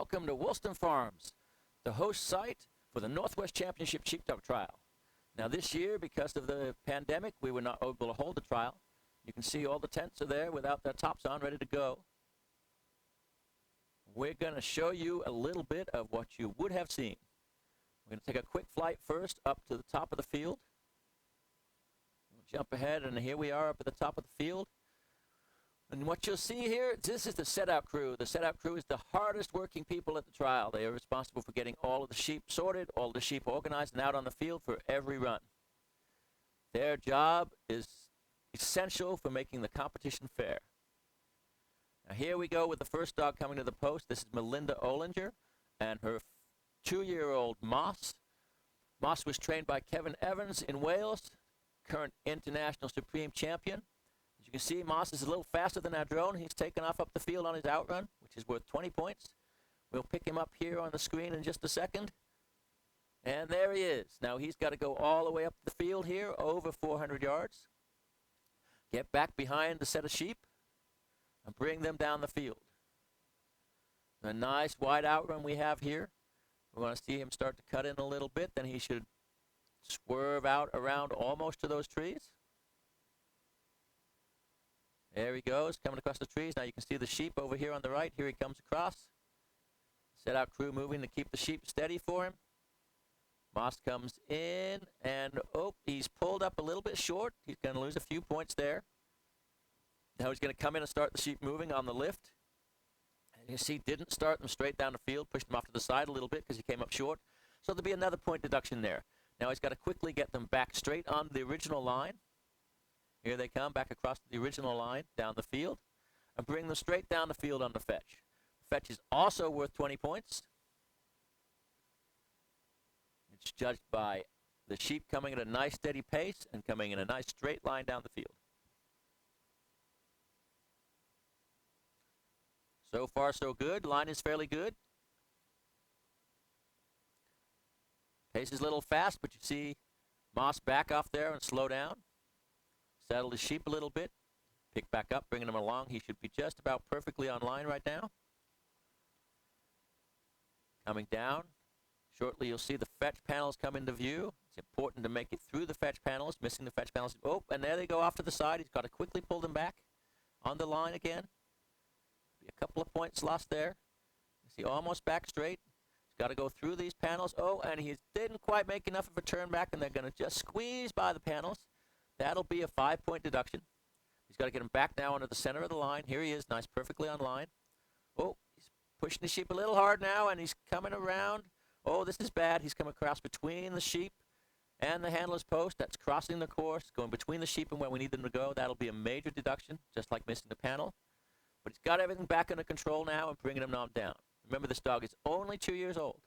Welcome to Woolston Farms, the host site for the Northwest Championship Sheepdog Trial. Now this year, because of the pandemic, we were not able to hold the trial. You can see all the tents are there without their tops on, ready to go. We're going to show you a little bit of what you would have seen. We're going to take a quick flight first up to the top of the field. We'll jump ahead, and here we are up at the top of the field. And what you'll see here, this is the set-out crew. The set-out crew is the hardest working people at the trial. They are responsible for getting all of the sheep sorted, all of the sheep organized and out on the field for every run. Their job is essential for making the competition fair. Now here we go with the first dog coming to the post. This is Melinda Olinger and her 2-year-old Moss. Moss was trained by Kevin Evans in Wales, current international supreme champion. As you can see, Moss is a little faster than our drone. He's taken off up the field on his outrun, which is worth 20 points. We'll pick him up here on the screen in just a second. And there he is. Now he's got to go all the way up the field here, over 400 yards. Get back behind the set of sheep and bring them down the field. The nice wide outrun we have here. We want to see him start to cut in a little bit. Then he should swerve out around almost to those trees. There he goes, coming across the trees. Now you can see the sheep over here on the right. Here he comes across. Set out crew moving to keep the sheep steady for him. Moss comes in, and he's pulled up a little bit short. He's going to lose a few points there. Now he's going to come in and start the sheep moving on the lift. And you see, didn't start them straight down the field, pushed them off to the side a little bit because he came up short. So there'll be another point deduction there. Now he's got to quickly get them back straight on the original line. Here they come, back across the original line, down the field, and bring them straight down the field on the fetch. Fetch is also worth 20 points. It's judged by the sheep coming at a nice steady pace and coming in a nice straight line down the field. So far, so good. Line is fairly good. Pace is a little fast, but you see Moss back off there and slow down. Settle the sheep a little bit, pick back up, bringing him along. He should be just about perfectly on line right now. Coming down. Shortly you'll see the fetch panels come into view. It's important to make it through the fetch panels, missing the fetch panels. Oh, and there they go off to the side. He's got to quickly pull them back on the line again. Be a couple of points lost there. You see almost back straight. He's got to go through these panels. Oh, and he didn't quite make enough of a turn back, and they're going to just squeeze by the panels. That'll be a 5-point deduction. He's got to get him back now into the center of the line. Here he is, nice, perfectly on line. Oh, he's pushing the sheep a little hard now, and he's coming around. Oh, this is bad. He's come across between the sheep and the handler's post. That's crossing the course, going between the sheep and where we need them to go. That'll be a major deduction, just like missing the panel. But he's got everything back under control now and bringing him down. Remember, this dog is only 2 years old.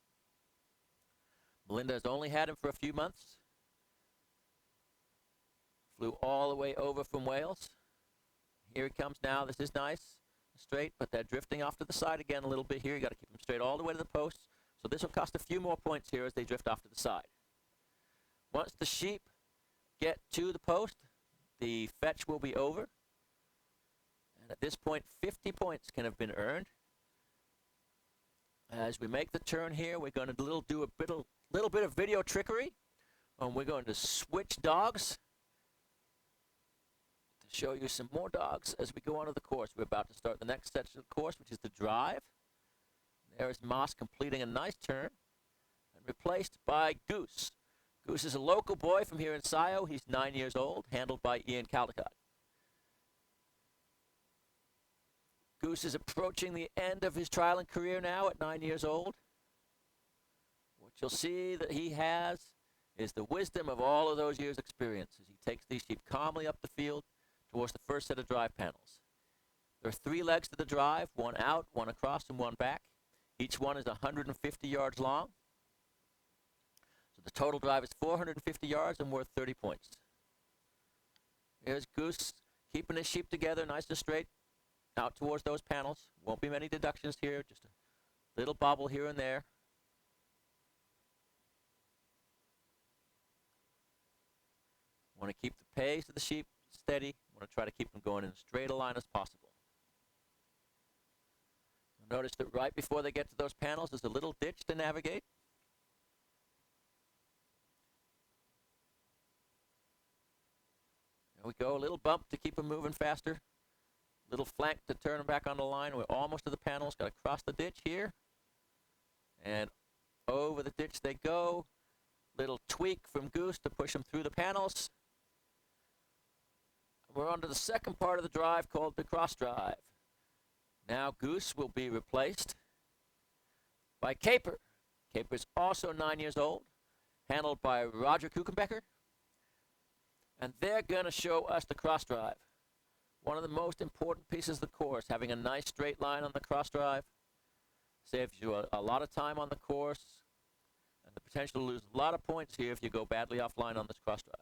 Melinda has only had him for a few months. Flew all the way over from Wales. Here he comes now. This is nice, straight, but they're drifting off to the side again a little bit here. You got to keep them straight all the way to the post. So this will cost a few more points here as they drift off to the side. Once the sheep get to the post, the fetch will be over. And at this point, 50 points can have been earned. As we make the turn here, we're going to do a little bit of video trickery. We're going to switch dogs. Show you some more dogs as we go onto the course. We're about to start the next section of the course, which is the drive. There is Moss completing a nice turn and replaced by Goose. Goose is a local boy from here in Scio. He's 9 years old, handled by Ian Caldecott. Goose is approaching the end of his trial and career now at 9 years old. What you'll see that he has is the wisdom of all of those years' experience as he takes these sheep calmly up the field towards the first set of drive panels. There are 3 legs to the drive, one out, one across, and one back. Each one is 150 yards long. So the total drive is 450 yards and worth 30 points. Here's Goose keeping his sheep together nice and straight out towards those panels. Won't be many deductions here, just a little bobble here and there. Want to keep the pace of the sheep steady. Want to try to keep them going in as straight a line as possible. Notice that right before they get to those panels, there's a little ditch to navigate. There we go, a little bump to keep them moving faster. Little flank to turn them back on the line. We're almost to the panels. Got to cross the ditch here. And over the ditch they go. Little tweak from Goose to push them through the panels. We're on to the second part of the drive called the cross drive. Now Goose will be replaced by Caper. Caper is also 9 years old, handled by Roger Kuchenbecker. And they're going to show us the cross drive. One of the most important pieces of the course, having a nice straight line on the cross drive, saves you a lot of time on the course and the potential to lose a lot of points here if you go badly offline on this cross drive.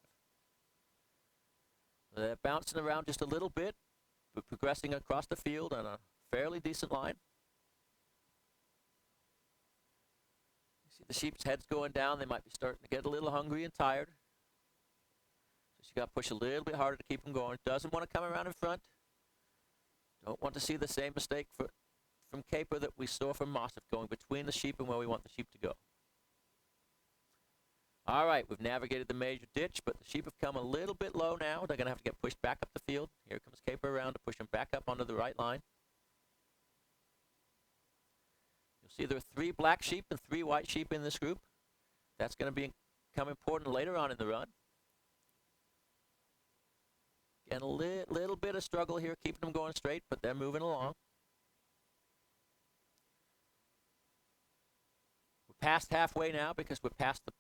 They're bouncing around just a little bit, but progressing across the field on a fairly decent line. You see the sheep's heads going down. They might be starting to get a little hungry and tired. So you got to push a little bit harder to keep them going. Doesn't want to come around in front. Don't want to see the same mistake from Caper that we saw from Mossif, going between the sheep and where we want the sheep to go. All right, we've navigated the major ditch, but the sheep have come a little bit low now. They're going to have to get pushed back up the field. Here comes Caper around to push them back up onto the right line. You'll see there are 3 black sheep and 3 white sheep in this group. That's going to become important later on in the run. Again, a little bit of struggle here, keeping them going straight, but they're moving along. We're past halfway now because we're past the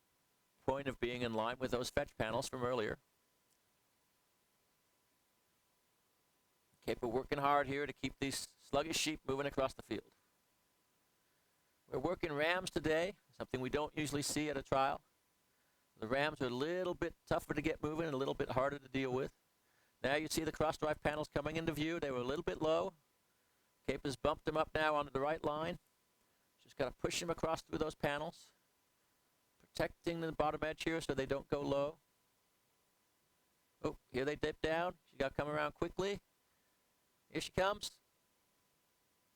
point of being in line with those fetch panels from earlier. Caper working hard here to keep these sluggish sheep moving across the field. We're working rams today, something we don't usually see at a trial. The rams are a little bit tougher to get moving and a little bit harder to deal with. Now you see the cross drive panels coming into view. They were a little bit low. Caper's bumped them up now onto the right line. Just got to push them across through those panels. Protecting the bottom edge here so they don't go low. Oh, here they dip down. She got to come around quickly. Here she comes.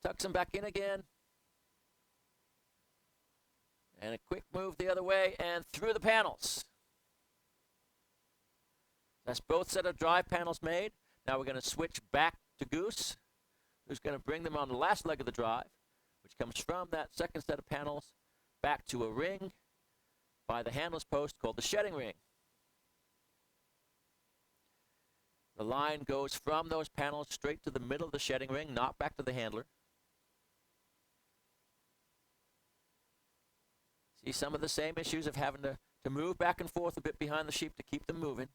Tucks them back in again. And a quick move the other way and through the panels. That's both set of drive panels made. Now we're going to switch back to Goose, who's going to bring them on the last leg of the drive, which comes from that second set of panels back to a ring by the handler's post called the shedding ring. The line goes from those panels straight to the middle of the shedding ring, not back to the handler. See some of the same issues of having to move back and forth a bit behind the sheep to keep them moving.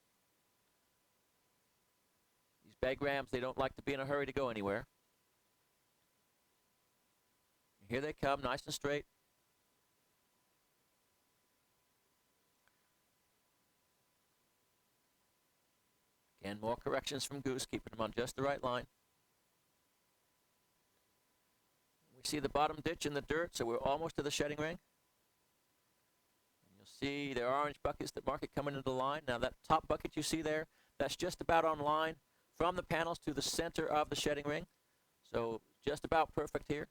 These bag rams, they don't like to be in a hurry to go anywhere. Here they come, nice and straight. Again, more corrections from Goose, keeping them on just the right line. We see the bottom ditch in the dirt, so we're almost to the shedding ring. And you'll see there are orange buckets that mark it coming into the line. Now that top bucket you see there, that's just about on line from the panels to the center of the shedding ring. So just about perfect here.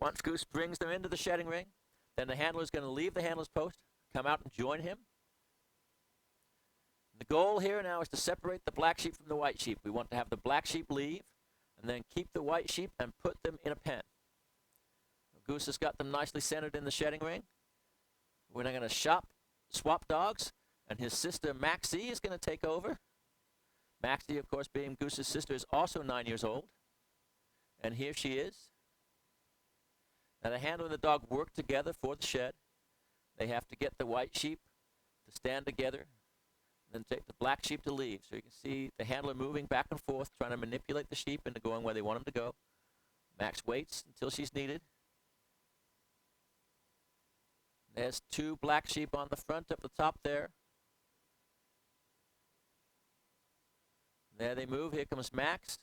Once Goose brings them into the shedding ring, then the handler is going to leave the handler's post, come out and join him. The goal here now is to separate the black sheep from the white sheep. We want to have the black sheep leave and then keep the white sheep and put them in a pen. Goose has got them nicely centered in the shedding ring. We're now going to swap dogs, and his sister Maxie is going to take over. Maxie, of course, being Goose's sister, is also 9 years old. And here she is. Now the handler and the dog work together for the shed. They have to get the white sheep to stand together, then take the black sheep to leave. So you can see the handler moving back and forth, trying to manipulate the sheep into going where they want them to go. Max waits until she's needed. There's 2 black sheep on the front up the top there. There they move. Here comes Max.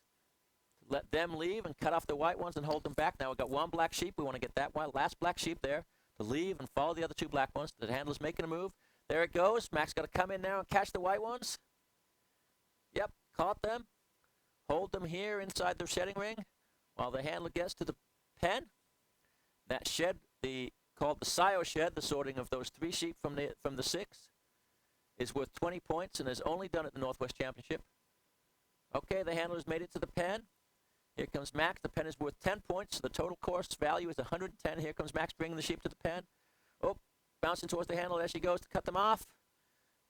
Let them leave and cut off the white ones and hold them back. Now we've got 1 black sheep. We want to get that last black sheep there to leave and follow the other 2 black ones. The handler's making a move. There it goes. Max got to come in now and catch the white ones. Yep, caught them. Hold them here inside the shedding ring while the handler gets to the pen. That shed, called the sire shed, the sorting of those 3 sheep from the 6, is worth 20 points and is only done at the Northwest Championship. Okay, the handler's made it to the pen. Here comes Max. The pen is worth 10 points, so the total course value is 110. Here comes Max bringing the sheep to the pen. Oh, bouncing towards the handle. There she goes to cut them off.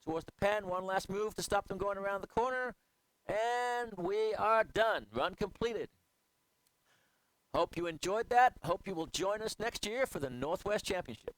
Towards the pen. One last move to stop them going around the corner. And we are done. Run completed. Hope you enjoyed that. Hope you will join us next year for the Northwest Championship.